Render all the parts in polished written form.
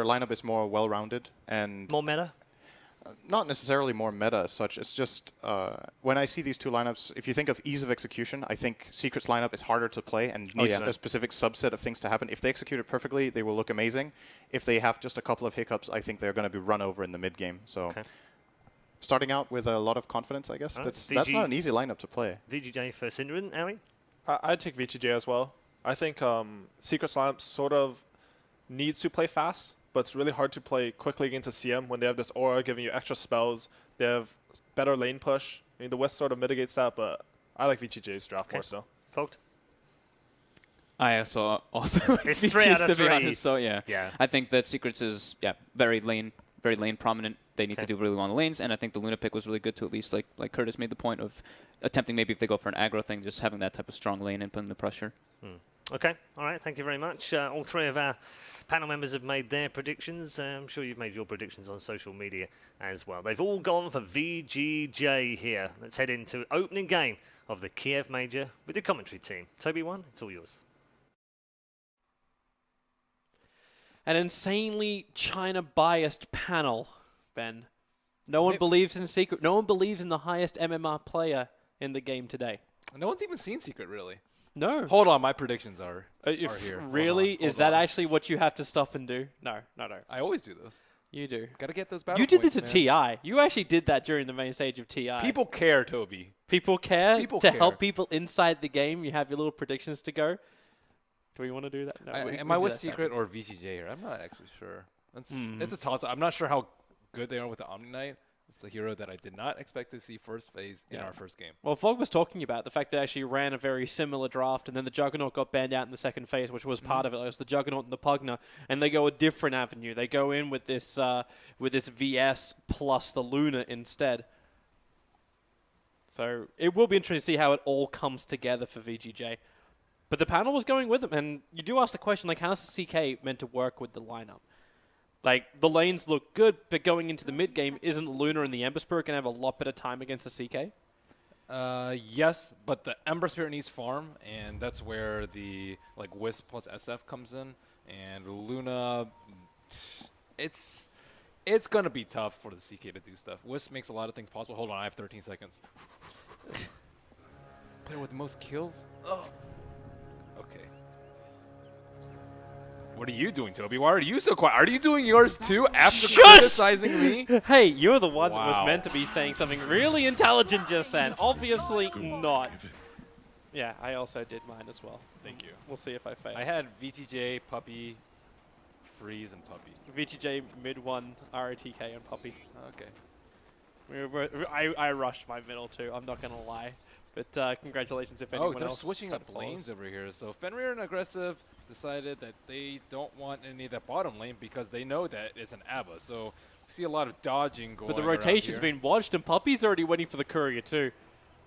lineup is more well-rounded and More meta? not necessarily more meta as such. It's just when I see these two lineups, if you think of ease of execution, I think Secret's lineup is harder to play and needs a specific subset of things to happen. If they execute it perfectly, they will look amazing. If they have just a couple of hiccups, I think they're going to be run over in the mid game. So starting out with a lot of confidence, I guess. That's not an easy lineup to play. VGJ for Synderen, Ari? I'd take VGJ as well. I think Secret's lineup sort of needs to play fast, but it's really hard to play quickly against a CM when they have this aura giving you extra spells. They have better lane push. I mean, the West sort of mitigates that, but I like VGJ's draft more so. Vogt? I also like It's VGs, 3 out of to 3. be honest. So yeah, Yeah. I think that Secrets is very lane prominent. They need to do really well on the lanes, and I think the Luna pick was really good to at least like Curtis made the point of attempting maybe if they go for an aggro thing, just having that type of strong lane and putting the pressure. Okay, all right, thank you very much. All three of our panel members have made their predictions. I'm sure you've made your predictions on social media as well. They've all gone for VGJ here. Let's head into opening game of the Kiev Major with the commentary team. Toby 1, it's all yours. An insanely China-biased panel, Ben. No one believes in Secret. No one believes in the highest MMR player in the game today. No one's even seen Secret, really. No. Hold on, my predictions are here. Really? Is that actually what you have to stop and do? No. I always do those. You do. Gotta get those battle You did points, this at TI. You actually did that during the main stage of TI. People care, Toby. People care? People to care. help people inside the game, you have your little predictions to go. Do we want to do that? No, Am I with Secret or VGJ here? I'm not actually sure. It's a toss-up. I'm not sure how good they are with the Omni Knight. It's a hero that I did not expect to see first phase in our first game. Well, Fog was talking about the fact they actually ran a very similar draft, and then the Juggernaut got banned out in the second phase, which was part of it. It was the Juggernaut and the Pugner, and they go a different avenue. They go in with this VS plus the Luna instead. So it will be interesting to see how it all comes together for VGJ. But the panel was going with them, and you do ask the question, like, how's CK meant to work with the lineup? Like, the lanes look good, but going into the mid game, isn't Luna and the Ember Spirit going to have a lot better time against the CK? Yes, but the Ember Spirit needs farm, and that's where the Wisp plus SF comes in. And Luna, it's gonna be tough for the CK to do stuff. Wisp makes a lot of things possible. Hold on, I have 13 seconds. Player with the most kills. Oh. Okay. What are you doing, Toby? Why are you so quiet? Are you doing yours too after criticizing me? Hey, you're the one that was meant to be saying something really intelligent just then. Obviously not. Yeah, I also did mine as well. Thank you. We'll see if I fail. I had VGJ, Puppy, Freeze, and Puppy. VGJ, mid one, ROTK, and Puppy. Okay. I rushed my middle too, I'm not going to lie. But congratulations if anyone else. They're switching up lanes over here. So Fenrir and Aggressive decided that they don't want any of that bottom lane because they know that it's an ABBA. So we see a lot of dodging going on. But the rotation's been watched, and Puppy's already waiting for the courier too.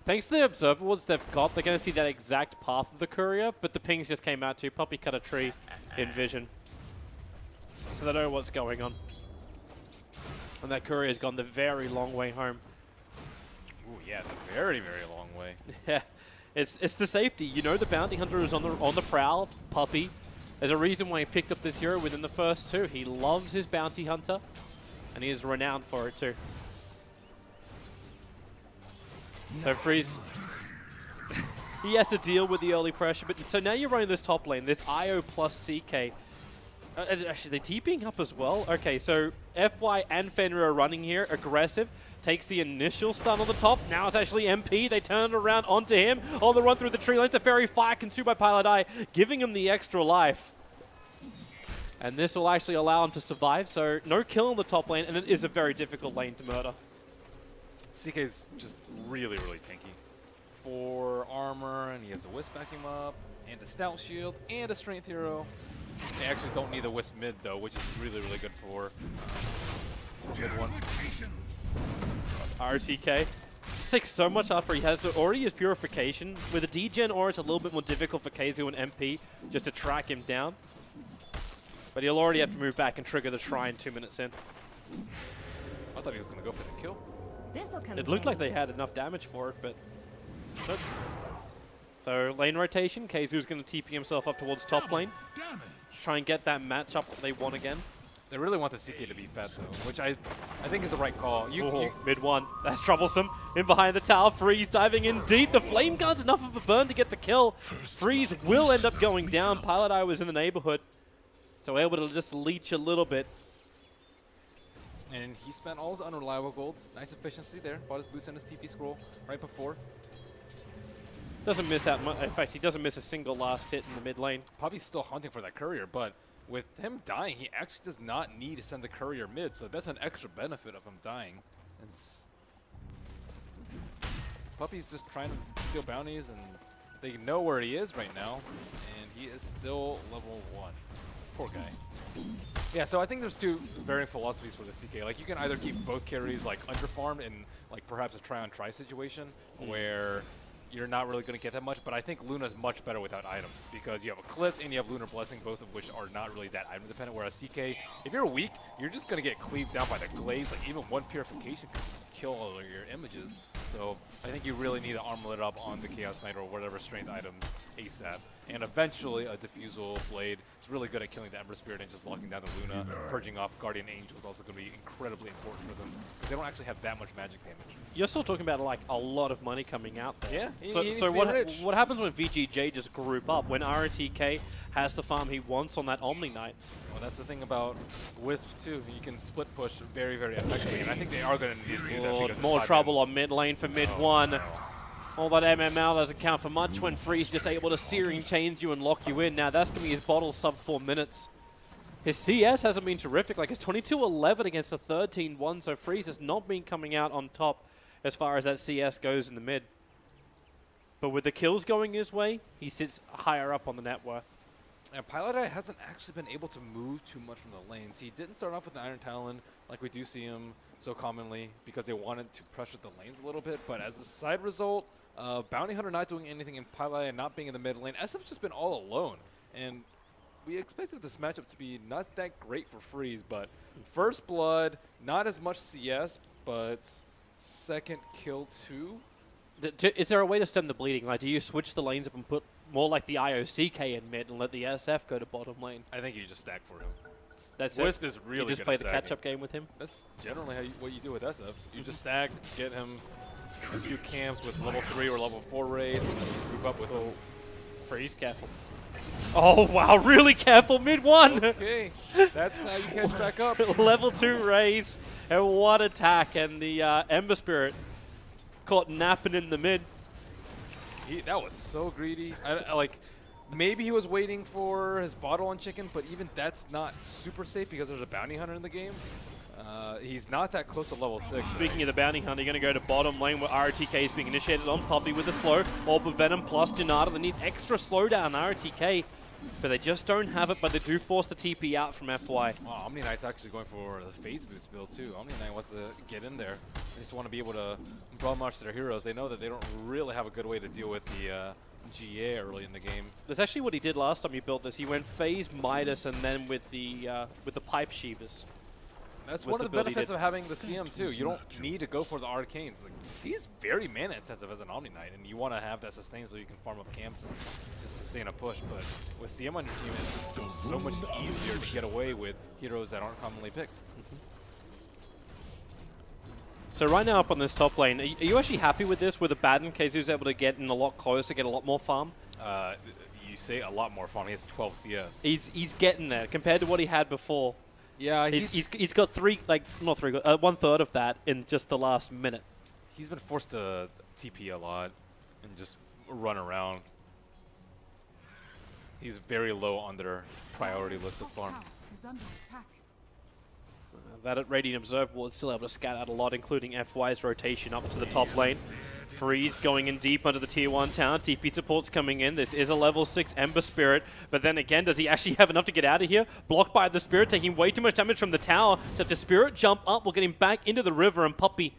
Thanks to the observer wards they've got, they're going to see that exact path of the courier, but the pings just came out too. Puppy cut a tree in vision. So they know what's going on. And that courier's gone the very long way home. Ooh, yeah, the very, very long way. Yeah, it's the safety. You know the bounty hunter is on the prowl. Puppy. There's a reason why he picked up this hero within the first two. He loves his bounty hunter, and he is renowned for it too. So Freeze, he has to deal with the early pressure. But so now you're running this top lane, this IO plus CK. Actually, they're TPing up as well. Okay, so FY and Fenrir are running here. Aggressive takes the initial stun on the top. Now it's actually MP. They turn it around onto him on the run through the tree lines. A fairy fire consumed by Pilot Eye, giving him the extra life. And this will actually allow him to survive. So no kill on the top lane, and it is a very difficult lane to murder. CK is just really, really tanky. 4 armor, and he has the Wisp back him up, and a Stout Shield, and a Strength Hero. They actually don't need the Wisp mid, though, which is really, really good for mid one. RTK. This takes so much after he has already his Purification. With a D-Gen aura, it's a little bit more difficult for KZoo and MP just to track him down. But he'll already have to move back and trigger the Shrine 2 minutes in. I thought he was going to go for the kill. It looked like they had enough damage for it, but nope. So lane rotation, KZoo's going to TP himself up towards top lane. Try and get that matchup that they want again. They really want the CK to be fed, though, which I think is the right call. Mid one. That's troublesome. In behind the tower, Freeze diving in deep. The Flame Gun's enough of a burn to get the kill. Freeze will end up going down. Pilot Eye was in the neighborhood, so able to just leech a little bit. And he spent all his unreliable gold. Nice efficiency there. Bought his boost and his TP scroll right before. Doesn't miss that much. In fact, he doesn't miss a single last hit in the mid lane. Probably still hunting for that courier, but with him dying, he actually does not need to send the courier mid, so that's an extra benefit of him dying. Puppy's just trying to steal bounties, and they know where he is right now, and he is still level 1. Poor guy. Yeah, so I think there's two varying philosophies for the CK. Like, you can either keep both carries like underfarmed in like perhaps a try-on-try situation where you're not really going to get that much, but I think Luna's much better without items because you have Eclipse and you have Lunar Blessing, both of which are not really that item dependent, whereas CK, if you're weak, you're just going to get cleaved down by the Glaives. Like, even one Purification could just kill all of your images. So I think you really need to armor it up on the Chaos Knight or whatever strength items ASAP. And eventually a Diffusal Blade is really good at killing the Ember Spirit and just locking down the Luna. Purging off Guardian Angel is also going to be incredibly important for them. They don't actually have that much magic damage. You're still talking about like a lot of money coming out there. Yeah. So what happens when VGJ just group up? When RTK has the farm he wants on that Omni Knight? Well, that's the thing about Wisp too. You can split push very, very effectively, and I think they are going to need to do that. Because more trouble on mid lane for mid one. All that MML doesn't count for much when Freeze just able to Searing Chains you and lock you in. Now that's going to be his bottle sub 4 minutes. His CS hasn't been terrific. Like, it's 22-11 against a 13-1, so Freeze has not been coming out on top as far as that CS goes in the mid. But with the kills going his way, he sits higher up on the net worth. And Pilot Eye hasn't actually been able to move too much from the lanes. He didn't start off with the Iron Talon like we do see him so commonly because they wanted to pressure the lanes a little bit. But as a side result, Bounty Hunter not doing anything and Pilot Eye not being in the mid lane, SF's just been all alone. And we expected this matchup to be not that great for Freeze, but first blood, not as much CS, but second kill too. Is there a way to stem the bleeding? Like, do you switch the lanes up and put more like the IOCK in mid and let the SF go to bottom lane? I think you just stack for him. That's Wisp it. is really You just good play at the stacking. catch-up game with him? That's generally what you do with SF. You just stack, get him a few camps with level 3 or level 4 raid, and then just group up with Freeze, careful. Oh, wow, really careful mid one. Okay, that's how you catch back up. Level 2 raise, and what attack, and the Ember Spirit caught napping in the mid. That was so greedy. Like, maybe he was waiting for his bottle on chicken, but even that's not super safe because there's a bounty hunter in the game. He's not that close to level 6. Speaking of the bounty hunter, you're going to go to bottom lane where RTK is being initiated on Puppy with the slow. Orb of Venom plus Donata. They need extra slowdown RTK, but they just don't have it, but they do force the TP out from FY. Wow, Omni Knight's actually going for the phase boost build too. Omni Knight wants to get in there. They just want to be able to bum rush their heroes. They know that they don't really have a good way to deal with the GA early in the game. That's actually what he did last time he built this. He went phase Midas and then with the pipe Shivas. That's one of the benefits of having the CM too. You don't need to go for the arcanes. Like, he's very mana intensive as an Omni Knight, and you want to have that sustain so you can farm up camps and just sustain a push. But with CM on your team, it's just so much easier to get away with heroes that aren't commonly picked. So right now up on this top lane, are you actually happy with this? With Abaddon, KZU's able to get in a lot closer, get a lot more farm? You say a lot more farm. He has 12 CS. He's getting there compared to what he had before. Yeah, he's got 1/3 of that in just the last minute. He's been forced to TP a lot and just run around. He's very low on their priority list of farm. That at Radiant Observer was still able to scat out a lot, including FY's rotation up to the top lane. Freeze going in deep under the tier 1 tower. TP support's coming in. This is a level 6 Ember Spirit. But then again, does he actually have enough to get out of here? Blocked by the Spirit, taking way too much damage from the tower. So if the Spirit jump up, we'll get him back into the river, and Puppy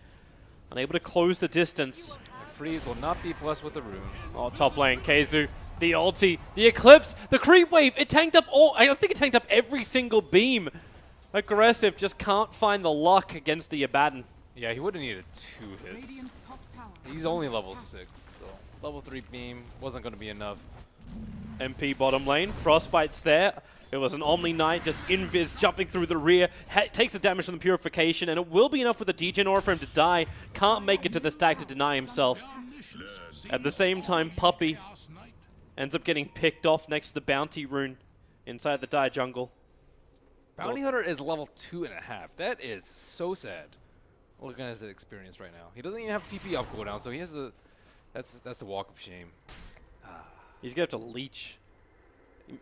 unable to close the distance. Freeze will not be blessed with the rune. Oh, top lane, KZU. The ulti, the Eclipse, the creep wave. It tanked up I think it tanked up every single beam. Aggressive, just can't find the luck against the Abaddon. Yeah, he would have needed 2 hits. He's only level 6, so level 3 beam wasn't going to be enough. MP bottom lane, Frostbite's there. It was an Omni Knight just invis jumping through the rear, takes the damage from the Purification, and it will be enough with the Degen Aura for him to die. Can't make it to the stack to deny himself. At the same time, Puppey ends up getting picked off next to the Bounty Rune inside the Dire Jungle. Bounty Hunter is level 2.5. That is so sad. Looking at his experience right now. He doesn't even have TP up cooldown, so he has a... That's the walk of shame. He's going to have to leech.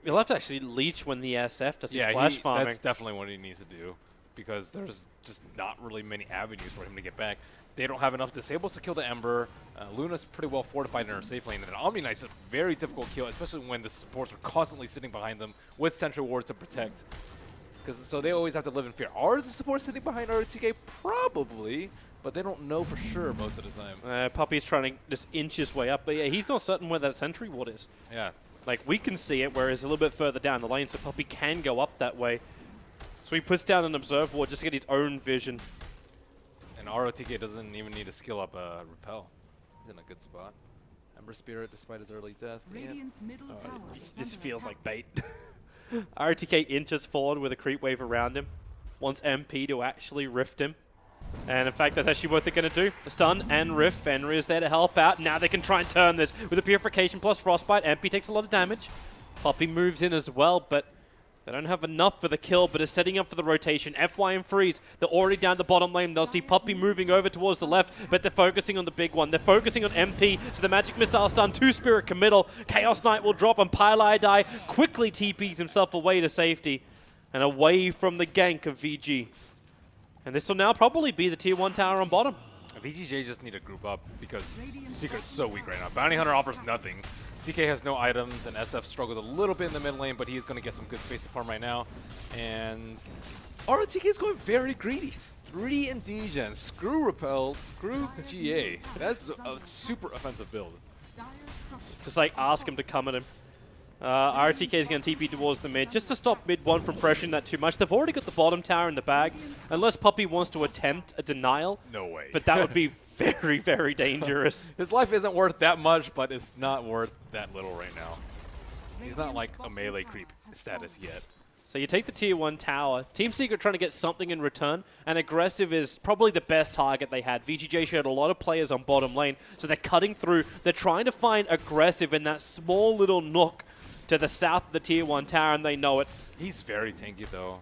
He'll have to actually leech when the SF does his Yeah, flash farming. that's definitely what he needs to do, because there's just not really many avenues for him to get back. They don't have enough disables to kill the Ember. Luna's pretty well fortified in her safe lane, and Omni Knight's a very difficult kill, especially when the supports are constantly sitting behind them with sentry wards to protect. So they always have to live in fear. Are the supports sitting behind RTK? Probably, but they don't know for sure most of the time. Puppey's trying to just inch his way up, but yeah, he's not certain where that sentry ward is. Yeah. Like, we can see it, whereas a little bit further down the lane, so Puppey can go up that way. So he puts down an Observe Ward just to get his own vision. And ROTK doesn't even need to skill up Repel. He's in a good spot. Ember Spirit, despite his early death. This feels like bait. RTK inches forward with a creep wave around him. Wants MP to actually rift him. And in fact, that's actually what they're going to do. The stun and rift. Fenrir is there to help out. Now they can try and turn this with a Purification plus Frostbite. MP takes a lot of damage. Puppey moves in as well, but they don't have enough for the kill, but is setting up for the rotation. FY and Freeze, they're already down the bottom lane. They'll see Puppey moving over towards the left, but they're focusing on the big one. They're focusing on MP, so the Magic Missile stun, 2-Spirit committal. Chaos Knight will drop, and Pylai Die quickly TPs himself away to safety and away from the gank of VG. And this will now probably be the Tier 1 tower on bottom. VGJ just need to group up because Secret's so weak right now. Bounty Hunter offers nothing. CK has no items, and SF struggled a little bit in the mid lane, but he's going to get some good space to farm right now. And ROTK is going very greedy. 3 in Degen. Screw Repel, screw GA. That's a super offensive build. Just like ask him to come at him. RTK is going to TP towards the mid just to stop mid 1 from pressuring that too much. They've already got the bottom tower in the bag, unless Puppey wants to attempt a denial. No way. But that would be very, very dangerous. His life isn't worth that much, but it's not worth that little right now. He's not like a melee creep status yet. So you take the Tier 1 tower. Team Secret trying to get something in return, and aggressive is probably the best target they had. VGJ showed a lot of players on bottom lane, so they're cutting through. They're trying to find aggressive in that small little nook to the south of the Tier 1 tower, and they know it. He's very tanky, though.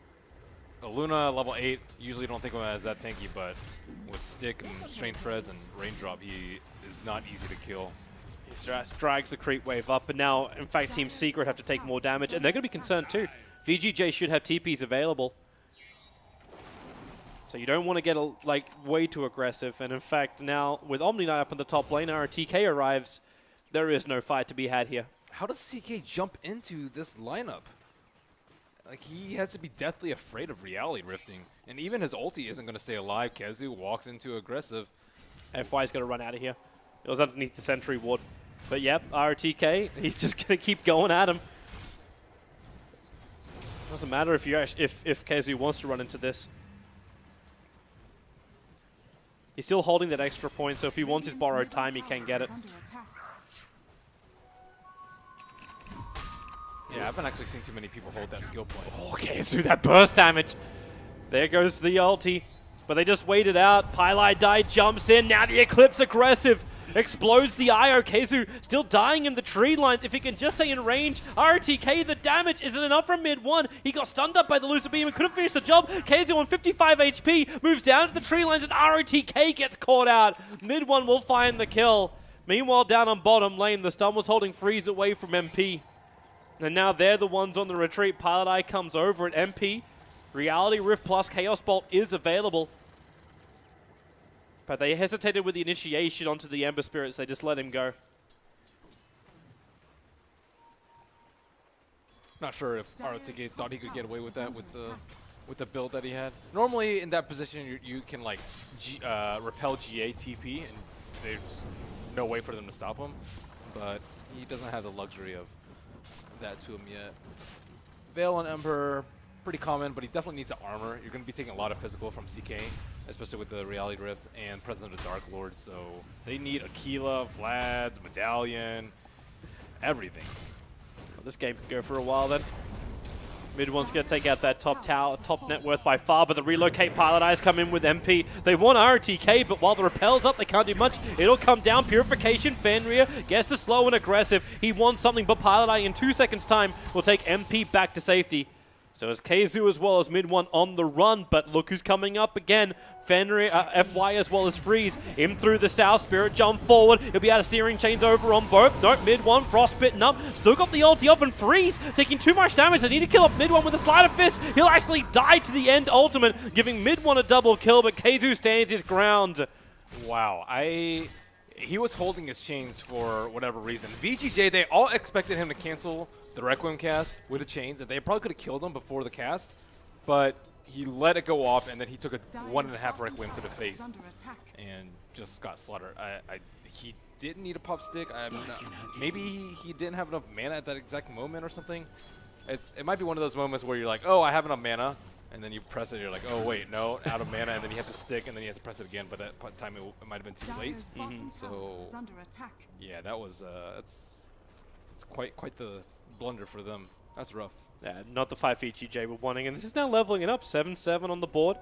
Luna, level 8, usually don't think of him as that tanky, but with Stick and Strain Treads and Raindrop, he is not easy to kill. He drags the creep wave up, but now, in fact, Team Secret have to take more damage, and they're going to be concerned too. VGJ should have TPs available. So you don't want to get way too aggressive, and in fact, now, with Omni Knight up in the top lane, our TK arrives, there is no fight to be had here. How does CK jump into this lineup? Like, he has to be deathly afraid of reality rifting. And even his ulti isn't going to stay alive. Kezu walks into aggressive. FY's going to run out of here. It was underneath the sentry ward. But yep, RTK, he's just going to keep going at him. Doesn't matter if Kezu wants to run into this. He's still holding that extra point, so if he wants his borrowed time, he can get it. Yeah, I haven't actually seen too many people hold that skill point. Oh, Kezu, that burst damage. There goes the ulti. But they just wait it out. Pylai Die jumps in. Now the Eclipse aggressive. Explodes the IO. Kezu still dying in the tree lines. If he can just stay in range. RTK, the damage isn't enough from mid 1. He got stunned up by the Lucifer Beam and couldn't finish the job. Kezu on 55 HP moves down to the tree lines and RTK gets caught out. Mid 1 will find the kill. Meanwhile, down on bottom lane, the stun was holding Freeze away from MP. And now they're the ones on the retreat. Pilot Eye comes over at MP. Reality Rift plus Chaos Bolt is available. But they hesitated with the initiation onto the Ember Spirits. They just let him go. Not sure if ROTK thought he could get away with that with the build that he had. Normally in that position you can like repel GA TP and there's no way for them to stop him. But he doesn't have the luxury of that to him yet. Veil on Ember, pretty common, but he definitely needs an armor. You're going to be taking a lot of physical from CK, especially with the Reality Rift and Presence of the Dark Lord, so they need Aquila, Vlad's, Medallion, everything. Well, this game could go for a while then. Mid one's going to take out that top tower, top net worth by far, but the relocate Pilot Eyes come in with MP. They want RTK, but while the repel's up, they can't do much. It'll come down. Purification, Fenrir gets the slow and aggressive. He wants something, but Pilot Eye in 2 seconds' time will take MP back to safety. So as Keizu as well as mid one on the run, but look who's coming up again. Fenrir, FY as well as Freeze in through the south. Spirit jump forward. He'll be able to steering chains over on both. Nope, mid one, Frostbitten up. Still got the ulti off and Freeze taking too much damage. They need to kill up mid one with a sleight of fist. He'll actually die to the end ultimate, giving mid one a double kill, but Keizu stands his ground. Wow, he was holding his chains for whatever reason. VGJ, they all expected him to cancel the Requiem cast with the chains, and they probably could have killed him before the cast, but he let it go off, and then he took a 1.5 Requiem to the face and just got slaughtered. He didn't need a pop stick. Maybe he didn't have enough mana at that exact moment or something. It might be one of those moments where you're like, oh, I have enough mana, and then you press it, you're like, oh wait, no, out of mana, and then you have to stick, and then you have to press it again, but that time it might have been too late. So yeah, that was it's quite the blunder for them. That's rough. Yeah, not the 5 VGJ were wanting, and this is now leveling it up. 7-7 on the board.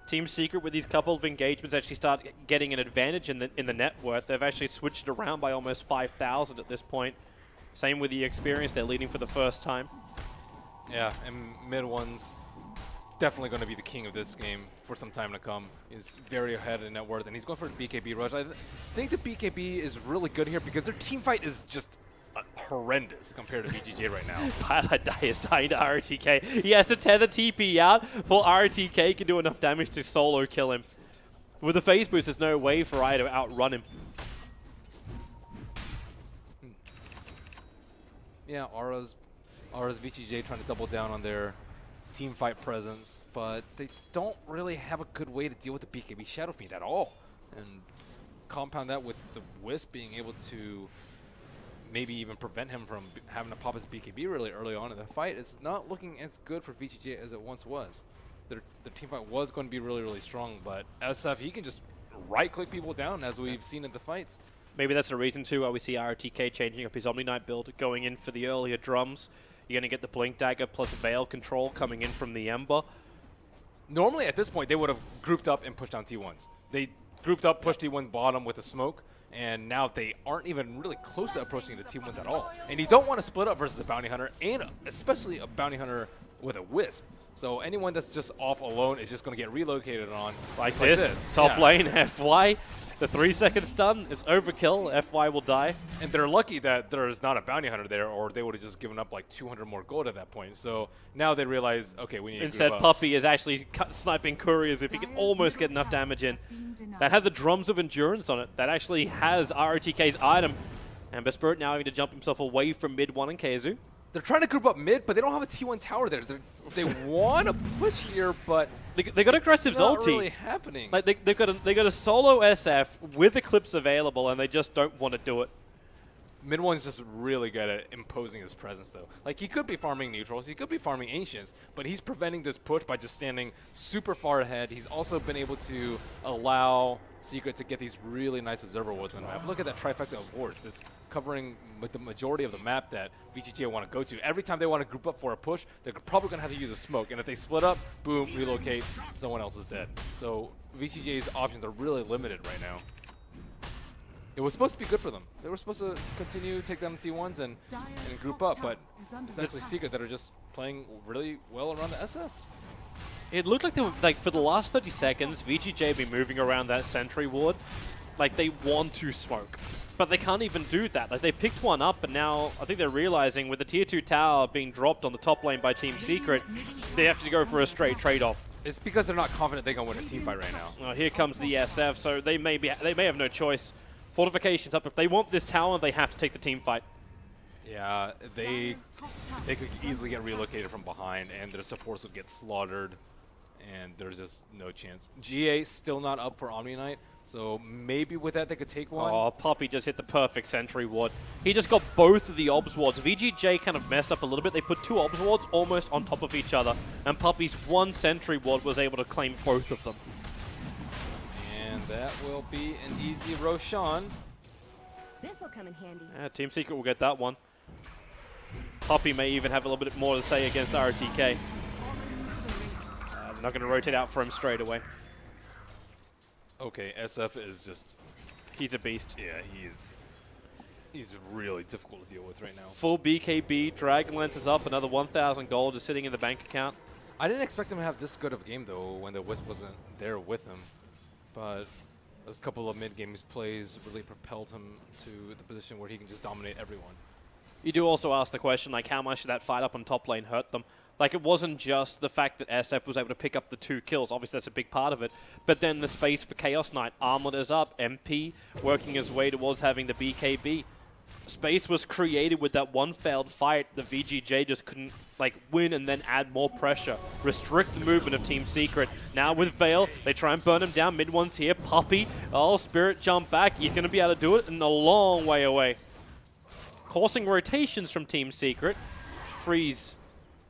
Team Secret with these couple of engagements actually start getting an advantage in the net worth. They've actually switched it around by almost 5,000 at this point. Same with the experience. They're leading for the first time. Yeah, and mid one's definitely going to be the king of this game for some time to come. He's very ahead in net worth, and he's going for the BKB rush. I think the BKB is really good here because their team fight is just horrendous compared to VGJ right now. Pilot is dying to RTK. He has to tether TP out before RTK can do enough damage to solo kill him. With the phase boost, there's no way for Aya to outrun him. Yeah, Aura's VGJ trying to double down on their team fight presence, but they don't really have a good way to deal with the BKB Shadow Fiend at all. And compound that with the Wisp being able to maybe even prevent him from having to pop his BKB really early on in the fight. It's not looking as good for VGJ as it once was. Their team fight was going to be really, really strong, but SF, he can just right-click people down as we've seen in the fights. Maybe that's the reason too why we see RTK changing up his Omni Knight build, going in for the earlier drums. You're going to get the Blink Dagger plus Veil control coming in from the Ember. Normally at this point, they would have grouped up and pushed on T1s. They grouped up, pushed T1 bottom with a smoke, and now they aren't even really close to approaching the T1s at all. And you don't want to split up versus a Bounty Hunter, and especially a Bounty Hunter with a Wisp. So anyone that's just off alone is just going to get relocated on. Like this. Top lane, FY. The 3-second stun is overkill. FY will die. And they're lucky that there's not a Bounty Hunter there, or they would have just given up like 200 more gold at that point. So now they realize, okay, we need to Instead, Puppey is actually sniping couriers if he can almost get enough damage in. That had the Drums of Endurance on it. That actually has RTK's item. And Spirit now having to jump himself away from mid 1 and Keizu. They're trying to group up mid, but they don't have a T1 tower there. They want to push here, but they got aggressive not ulti. Really happening. Like they got a solo SF with Eclipse available, and they just don't want to do it. Mid one's just really good at imposing his presence, though. Like, he could be farming neutrals, he could be farming ancients, but he's preventing this push by just standing super far ahead. He's also been able to allow Secret to get these really nice observer wards on the map. Look at that trifecta of wards. It's covering with the majority of the map that VGJ want to go to. Every time they want to group up for a push, they're probably going to have to use a smoke. And if they split up, boom, relocate, someone else is dead. So VGJ's options are really limited right now. It was supposed to be good for them. They were supposed to continue to take down the T1s and group up, but it's actually Secret that are just playing really well around the SF. It looked like they were, like, for the last 30 seconds, VGJ had been moving around that sentry ward. Like, they want to smoke, but they can't even do that. Like, they picked one up, and now I think they're realizing with the tier 2 tower being dropped on the top lane by Team Secret, they have to go for a straight trade-off. It's because they're not confident they can win a team fight right now. Here comes the SF, so they may have no choice. Fortifications up. If they want this tower, they have to take the team fight. Yeah, they could easily get relocated from behind, and their supports would get slaughtered, and there's just no chance. GA still not up for Omni Knight, so maybe with that they could take one. Oh, Puppey just hit the perfect sentry ward. He just got both of the obs wards. VGJ kind of messed up a little bit. They put 2 obs wards almost on top of each other, and Puppey's 1 sentry ward was able to claim both of them. And that will be an easy Roshan. This'll come in handy. Yeah, Team Secret will get that one. Puppey may even have a little bit more to say against RTK. They're not going to rotate out for him straight away. Okay, SF is just... He's a beast. Yeah, he's really difficult to deal with right now. Full BKB, Dragonlance is up, another 1,000 gold is sitting in the bank account. I didn't expect him to have this good of a game, though, when the Wisp wasn't there with him. But those couple of mid-game plays really propelled him to the position where he can just dominate everyone. You do also ask the question, like, how much did that fight up on top lane hurt them? Like, it wasn't just the fact that SF was able to pick up the 2 kills. Obviously, that's a big part of it. But then the space for Chaos Knight. Armlet is up. MP working his way towards having the BKB. Space was created with that one failed fight. The VGJ just couldn't, like, win and then add more pressure. Restrict the movement of Team Secret. Now with Veil, they try and burn him down. Mid one's here. Puppey. Oh, Spirit jump back. He's going to be able to do it in a long way away. Causing rotations from Team Secret. Freeze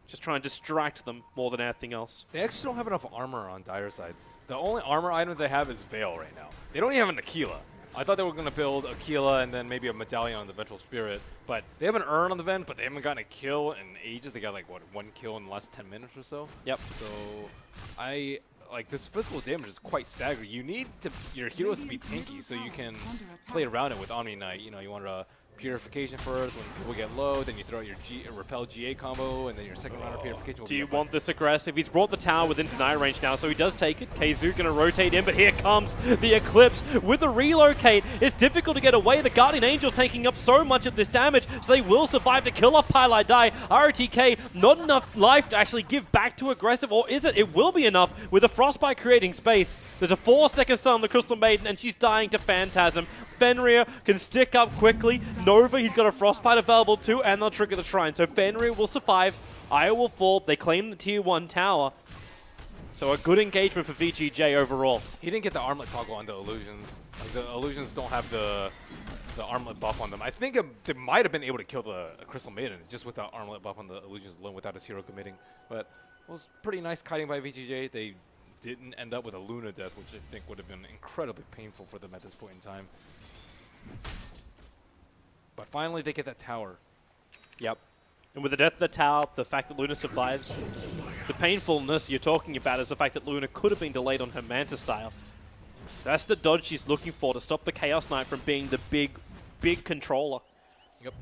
just trying to distract them more than anything else. They actually don't have enough armor on Dire side. The only armor item they have is Veil right now. They don't even have an Aquila. I thought they were going to build Aquila and then maybe a medallion on the Vengeful Spirit, but they have an urn on the Vent, but they haven't gotten a kill in ages. They got like, what, 1 kill in the last 10 minutes or so? Yep. So, like, this physical damage is quite staggering. You need your heroes to be tanky so you can play around it with Omni Knight. You know, you want to Purification first. When people get low, then you throw out your Repel GA combo, and then your second round of Purification will Do you want this aggressive? He's brought the tower within deny range now, so he does take it. Keizu going to rotate in, but here comes the Eclipse with the relocate. It's difficult to get away. The Guardian Angel's taking up so much of this damage, so they will survive to kill off Pylai Dai. RTK, not enough life to actually give back to aggressive, or is it? It will be enough with the Frostbite creating space. There's a 4-second stun on the Crystal Maiden, and she's dying to Phantasm. Fenrir can stick up quickly. Nova, he's got a Frostbite available too, and they'll trigger the Shrine. So Fenrir will survive. Io will fall. They claim the Tier 1 tower. So a good engagement for VGJ overall. He didn't get the armlet toggle on the illusions. Like, the illusions don't have the armlet buff on them. I think they might have been able to kill the Crystal Maiden just with the armlet buff on the illusions alone without his hero committing. But it was pretty nice kiting by VGJ. They didn't end up with a Luna death, which I think would have been incredibly painful for them at this point in time. But finally, they get that tower. Yep. And with the death of the tower, the fact that Luna survives, the painfulness you're talking about is the fact that Luna could have been delayed on her Manta style. That's the dodge she's looking for to stop the Chaos Knight from being the big controller. Yep.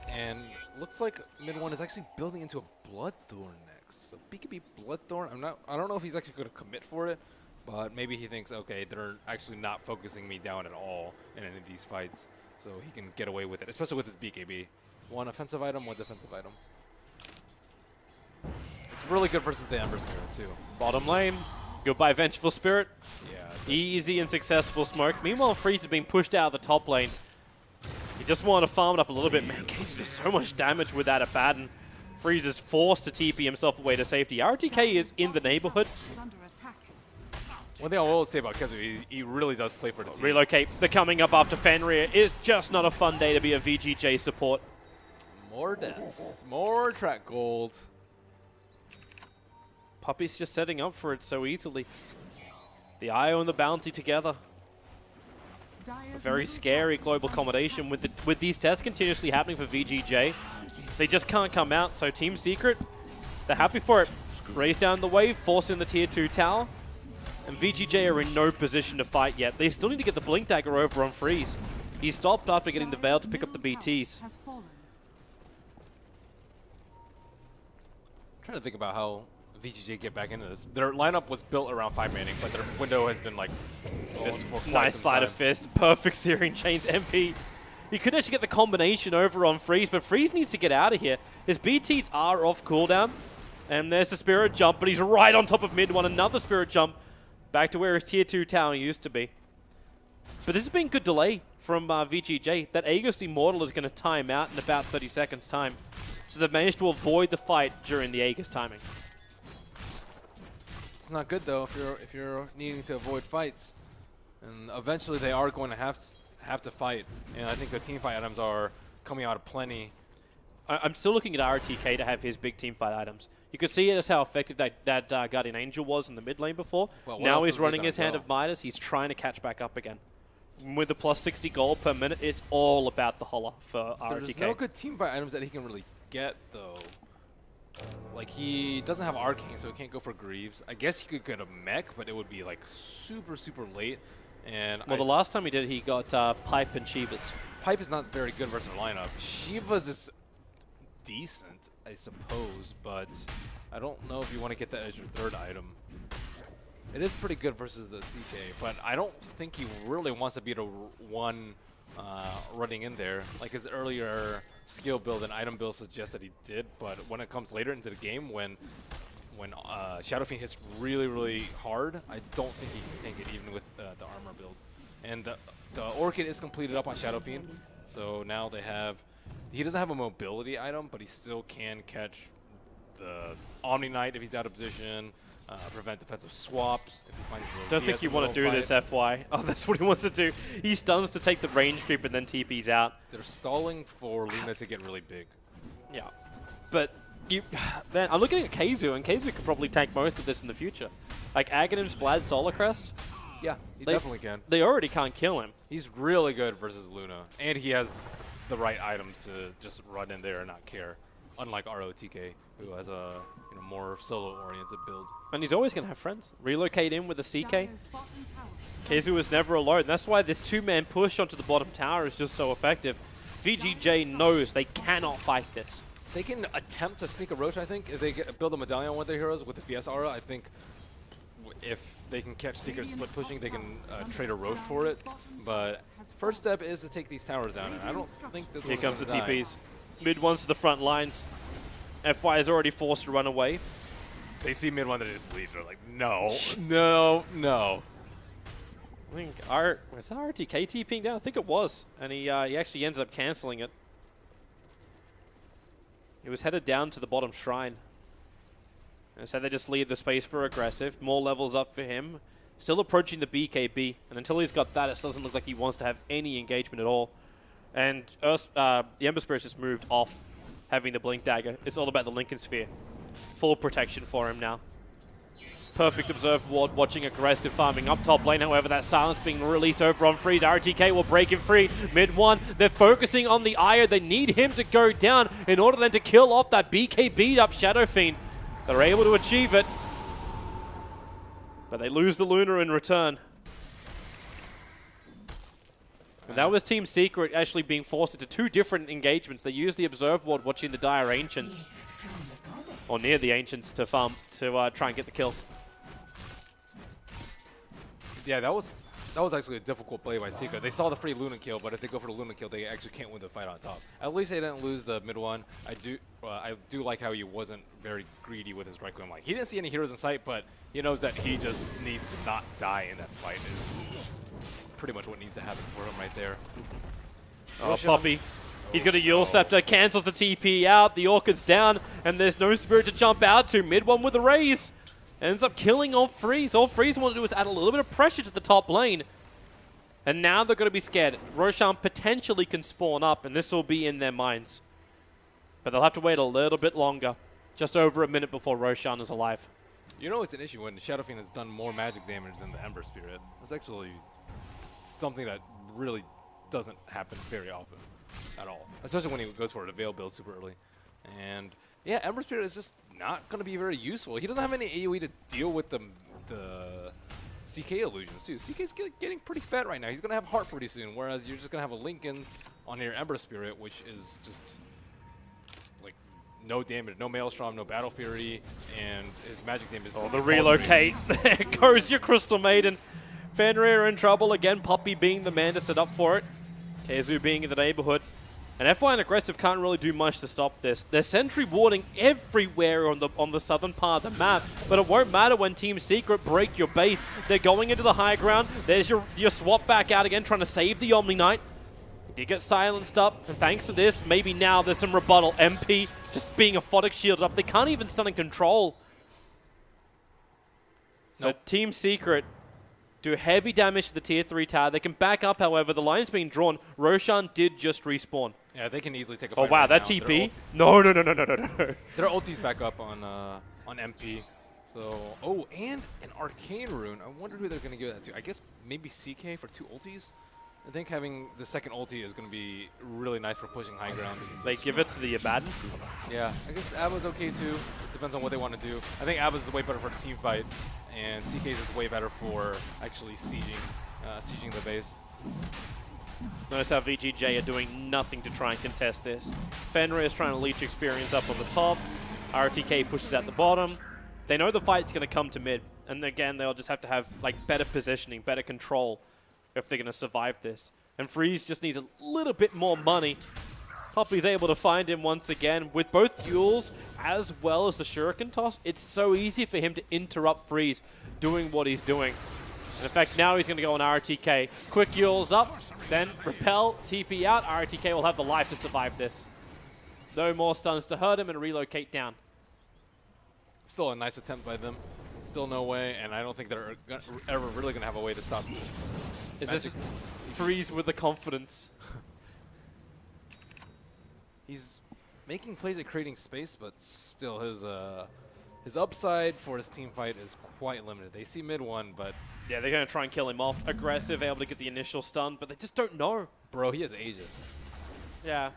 And looks like mid one is actually building into a Bloodthorn next. So BKB Bloodthorn, I don't know if he's actually going to commit for it, but maybe he thinks, okay, they're actually not focusing me down at all in any of these fights, so he can get away with it, especially with his BKB. One offensive item, one defensive item. It's really good versus the Ember Spirit, too. Bottom lane, goodbye Vengeful Spirit. Yeah. Easy and successful smoke. Meanwhile, Freeze is being pushed out of the top lane. You just want to farm it up a little bit. Man, Keizu does so much damage with that Abaddon. Freeze is forced to TP himself away to safety. RTK is in the neighborhood. One thing I will say about Keizu, he really does play for the team. Relocate. They're coming up after Fenrir. It's just not a fun day to be a VGJ support. More deaths. More track gold. Puppey's just setting up for it so easily. The Io and the Bounty together. A very scary global accommodation with these tests continuously happening for VGJ. They just can't come out, so Team Secret, they're happy for it. Raise down the wave, forcing the Tier 2 tower. And VGJ are in no position to fight yet. They still need to get the Blink Dagger over on Freeze. He stopped after getting the Veil to pick up the BTs. I'm trying to think about how VGJ get back into this. Their lineup was built around 5-manning, but their window has been like this for quite Nice some sleight time. of fist. Perfect Searing Chains MP. He could actually get the combination over on Freeze, but Freeze needs to get out of here. His BTs are off cooldown. And there's the Spirit Jump, but he's right on top of mid one. Another Spirit Jump. Back to where his Tier 2 tower used to be. But this has been good delay from VGJ. That Aegis Immortal is going to time out in about 30 seconds time. So they've managed to avoid the fight during the Aegis timing. It's not good though if you're needing to avoid fights. And eventually they are going to have to fight. And I think the team fight items are coming out of plenty. I'm still looking at RTK to have his big team fight items. You could see it as how effective that Guardian Angel was in the mid lane before. Well, now he's running his Hand of Midas. He's trying to catch back up again. With the plus 60 gold per minute, it's all about the holler for RTK. There's no good team fight items that he can really get, though, like, he doesn't have Arcane, so he can't go for Greaves. I guess he could get a mech, but it would be, like, super, super late. And Well, the last time he did, he got Pipe and Shivas. Pipe is not very good versus the lineup. Shiva's is decent, I suppose, but I don't know if you want to get that as your third item. It is pretty good versus the CK, but I don't think he really wants to be the one running in there. Like his earlier skill build and item build suggests that he did, but when it comes later into the game, when Shadow Fiend hits really, really hard, I don't think he can take it even with the armor build. And the Orchid is completed up on Shadow Fiend, so now they have... He doesn't have a mobility item, but he still can catch the Omni Knight if he's out of position, prevent defensive swaps if he finds the... Don't think you want to do this, FY. Oh, that's what he wants to do. He stuns to take the range creep and then TP's out. They're stalling for Luna to get really big. Yeah. But... Man, I'm looking at Keizu, and Keizu could probably tank most of this in the future. Like Aghanim's Vlad Solar Crest, Yeah, he definitely can. they already can't kill him. He's really good versus Luna, and he has the right items to just run in there and not care. Unlike ROTK, who has a more solo-oriented build. And he's always going to have friends. Relocate in with a CK. Keizu is never alone. That's why this two-man push onto the bottom tower is just so effective. VGJ knows they cannot fight this. They can attempt to sneak a Roach, I think. If they build a medallion on one of their heroes with the VS aura, I think if they can catch Secret split pushing, they can trade a Roach for it. But first step is to take these towers down, and I don't think this Here one's comes the gonna die. TPs. Mid one's to the front lines. FY is already forced to run away. They see mid one, they just leave. They're like, no, no, no. I think was that RTK TPing down? I think it was. And he actually ends up cancelling it. He was headed down to the bottom shrine. And so they just leave the space for aggressive. More levels up for him. Still approaching the BKB. And until he's got that, it doesn't look like he wants to have any engagement at all. And the Ember Spirit's just moved off having the Blink Dagger. It's all about the Lincoln Sphere. Full protection for him now. Perfect Observe Ward watching aggressive farming up top lane. However, that silence being released over on Freeze. RTK will break him free. Mid one, they're focusing on the Ire. They need him to go down in order then to kill off that BKB'd up Shadow Fiend. They're able to achieve it. But they lose the Luna in return. And that was Team Secret actually being forced into two different engagements. They used the Observe Ward watching the Dire Ancients. Or near the Ancients to farm, to try and get the kill. Yeah, that was actually a difficult play by Secret. They saw the free Luna kill, but if they go for the Luna kill, they actually can't win the fight on top. At least they didn't lose the mid one. I do like how he wasn't very greedy with his right click. Like, he didn't see any heroes in sight, but he knows that he just needs to not die in that fight. Is pretty much what needs to happen for him right there. Oh, Poppy. He's got a Yule Scepter, cancels the TP out, the Orchid's down, and there's no Spirit to jump out to. Mid one with a raise. Ends up killing All Freeze. All Freeze wanted to do was add a little bit of pressure to the top lane. And now they're going to be scared. Roshan potentially can spawn up, and this will be in their minds. But they'll have to wait a little bit longer. Just over a minute before Roshan is alive. You know it's an issue when Shadow Fiend has done more magic damage than the Ember Spirit. It's actually something that really doesn't happen very often at all. Especially when he goes for a Veil build super early. And yeah, Ember Spirit is just not going to be very useful. He doesn't have any AoE to deal with the CK illusions too. CK's getting pretty fat right now. He's going to have Heart pretty soon, whereas you're just going to have a Lincoln's on your Ember Spirit, which is just like no damage, no Maelstrom, no Battle Fury, and his magic damage is... Oh, the relocate. There goes your Crystal Maiden. Fenrir in trouble again, Poppy being the man to set up for it. Keizu being in the neighborhood. And FY and Aggressive can't really do much to stop this. They're sentry warding everywhere on the southern part of the map, but it won't matter when Team Secret break your base. They're going into the high ground. There's your swap back out again, trying to save the Omni Knight. He did get silenced up, and thanks to this, maybe now there's some rebuttal. MP just being aphotic shielded up. They can't even stun and control. So Team Secret do heavy damage to the tier 3 tower. They can back up, however. The line's being drawn. Roshan did just respawn. Yeah, they can easily take a Oh, fight wow, right that now. TP? No. Their ulti's back up on MP. So, oh, and an Arcane Rune. I wonder who they're going to give that to. I guess maybe CK for 2 ultis? I think having the second ulti is going to be really nice for pushing high ground. They give it to the Abaddon. Yeah, I guess Abba's okay too. It depends on what they want to do. I think Abba's is way better for the team fight, and CK's is way better for actually sieging the base. Notice how VGJ are doing nothing to try and contest this. Fenrir is trying to leech experience up on the top. RTK pushes at the bottom. They know the fight's going to come to mid, and again, they'll just have to have like better positioning, better control if they're going to survive this. And Freeze just needs a little bit more money. Poppy's able to find him once again. With both Yules as well as the Shuriken toss, it's so easy for him to interrupt Freeze doing what he's doing. And in fact, now he's going to go on RTK. Quick Yules up, then repel, TP out. RTK will have the life to survive this. No more stuns to hurt him and relocate down. Still a nice attempt by them. Still no way, and I don't think they're ever really going to have a way to stop this. Is this Freeze with the confidence? He's making plays at creating space, but still his upside for his team fight is quite limited. They see mid one, but Yeah, they're going to try and kill him off. Aggressive, able to get the initial stun, but they just don't know. bro, he has Aegis. Yeah.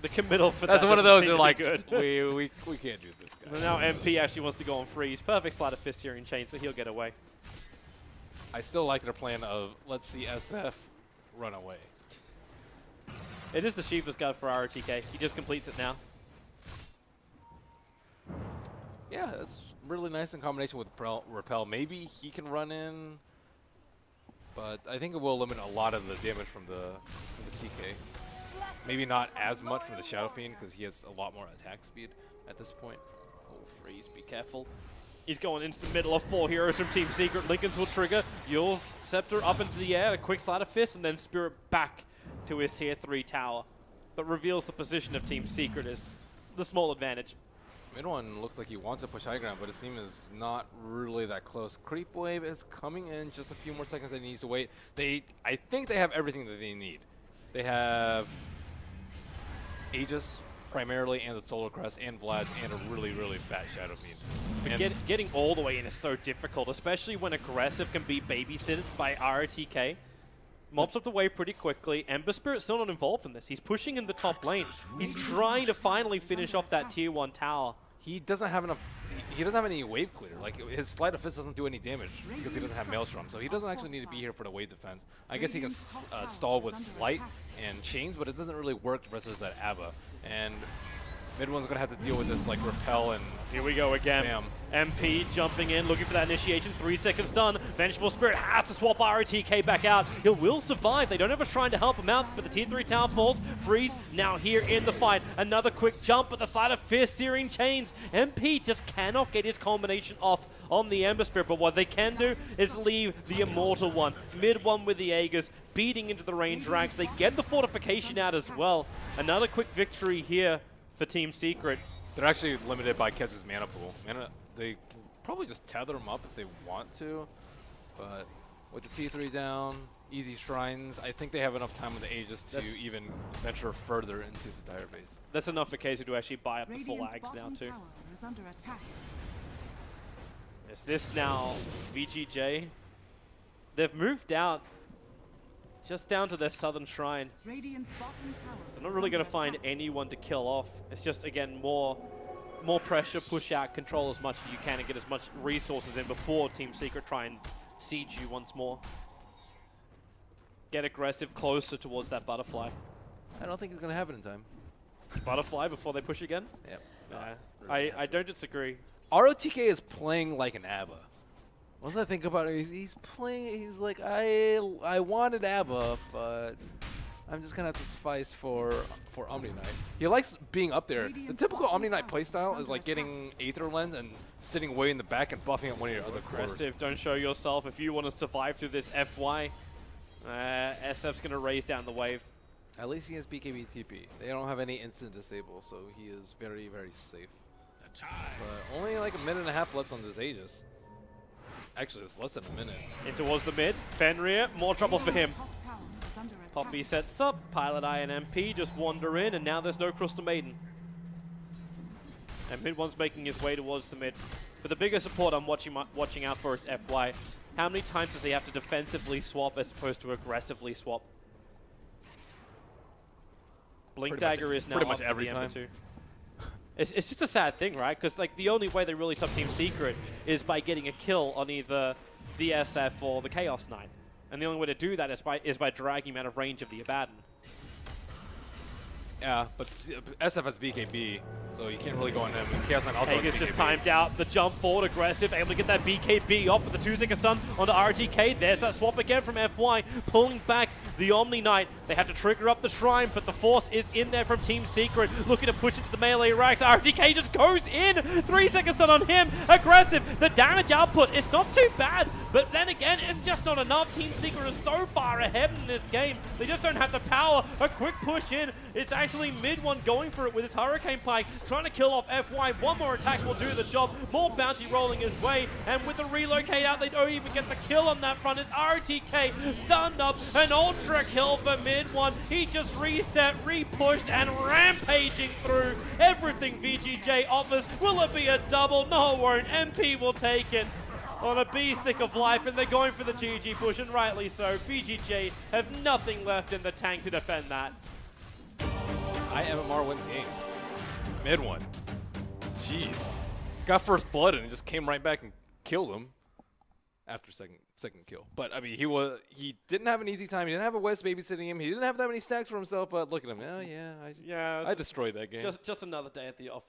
The committal for That's that one of doesn't those seem you're to like, be good. we can't do this, guy. And now MP actually wants to go on Freeze. Perfect sleight of fist here in chain, so he'll get away. I still like their plan of let's see SF run away. It is the cheapest guy for RTK. He just completes it now. Yeah, that's really nice in combination with repel. Maybe he can run in, but I think it will limit a lot of the damage from the CK. Maybe not as much from the Shadow Fiend because he has a lot more attack speed at this point. Oh, Freeze, be careful. He's going into the middle of 4 heroes from Team Secret. Lincoln's will trigger. Yule's Scepter up into the air, a quick sleight of fist, and then Spirit back to his tier 3 tower. But reveals the position of Team Secret as the small advantage. Mid one looks like he wants to push high ground, but his team is not really that close. Creep wave is coming in. Just a few more seconds that he needs to wait. I think they have everything that they need. They have Aegis primarily, and the Solar Crest, and Vlad's, and a really, really fat Shadow Fiend. But getting all the way in is so difficult, especially when aggressive can be babysitted by RTK. Mobs up the wave pretty quickly. Ember Spirit's still not involved in this. He's pushing in the top lane. He's trying to finally finish off that tier 1 tower. He doesn't have enough. He doesn't have any wave clear. Like his Sleight of Fist doesn't do any damage because he doesn't have Maelstrom. So he doesn't actually need to be here for the wave defense. I guess he can stall with Slight and Chains, but it doesn't really work versus that Abba. And mid one's gonna have to deal with this like repel and Here we go again. spam. MP jumping in, looking for that initiation. 3 seconds stun. Vengeful Spirit has to swap RTK back out. He will survive. They don't have a shrine to help him out, but the tier 3 tower falls. Freeze now here in the fight. Another quick jump, but the sleight of fist searing chains. MP just cannot get his combination off on the Ember Spirit, but what they can do is leave the Immortal one. Mid one with the Aegis, beating into the range racks. They get the fortification out as well. Another quick victory here for Team Secret. They're actually limited by Kezu's mana pool. They can probably just tether him up if they want to, but with the T3 down, easy shrines, I think they have enough time with the Aegis to even venture further into the Dire base. That's enough for Kezu to actually buy up the full Ags now too. Is this now VGJ? They've moved out just down to their southern shrine. They're not really going to find anyone to kill off. It's just, again, more pressure, push out, control as much as you can, and get as much resources in before Team Secret try and siege you once more. Get aggressive, closer towards that butterfly. I don't think it's going to happen in time. Butterfly before they push again? Yep. I don't disagree. ROTK is playing like an ABBA. Once I think about it, he's playing, he's like, I wanted ABBA, but I'm just going to have to suffice for Omni Knight. He likes being up there. The typical Omni Knight playstyle is like getting Aether Lens and sitting way in the back and buffing up one of your other cores. Aggressive, don't show yourself. If you want to survive through this FY, SF's going to raise down the wave. At least he has BKB TP. They don't have any instant disable, so he is very, very safe. But only like a minute and a half left on this Aegis. Actually, it's less than a minute. In towards the mid. Fenrir, more trouble for him. Poppy sets up. Pilot Eye and MP just wander in, and now there's no Crystal Maiden. And mid one's making his way towards the mid. But the bigger support I'm watching out for is FY. How many times does he have to defensively swap as opposed to aggressively swap? Blink Pretty much- Dagger is now pretty much up for every the Ember time. too. It's just a sad thing, right? Because like the only way they really top Team Secret is by getting a kill on either the SF or the Chaos Knight, and the only way to do that is by dragging him out of range of the Abaddon. Yeah, but SF has BKB, so you can't really go on him. And Chaos Knight also has Hager's just BKB. timed out the jump forward, aggressive, able to get that BKB off with the 2-second stun onto RTK. There's that swap again from FY, pulling back the Omni Knight. They have to trigger up the Shrine, but the Force is in there from Team Secret, looking to push into the melee racks. RTK just goes in, 3-second stun on him, aggressive. The damage output is not too bad, but then again, it's just not enough. Team Secret is so far ahead in this game. They just don't have the power. A quick push in. It's actually mid-one going for it with his Hurricane Pike, trying to kill off FY. One more attack will do the job. More bounty rolling his way, and with the relocate out, they don't even get the kill on that front. It's RTK stunned up, an ultra kill for mid-one. He just reset, repushed, and rampaging through everything VGJ offers. Will it be a double? No, it won't. MP will take it on a B-stick of life, and they're going for the GG push, and rightly so. VGJ have nothing left in the tank to defend that. MMR wins games. Mid one. Jeez. Got first blood and just came right back and killed him after second kill. But I mean, he didn't have an easy time. He didn't have a West babysitting him. He didn't have that many stacks for himself. But look at him. Oh yeah, I destroyed that game. Just another day at the office.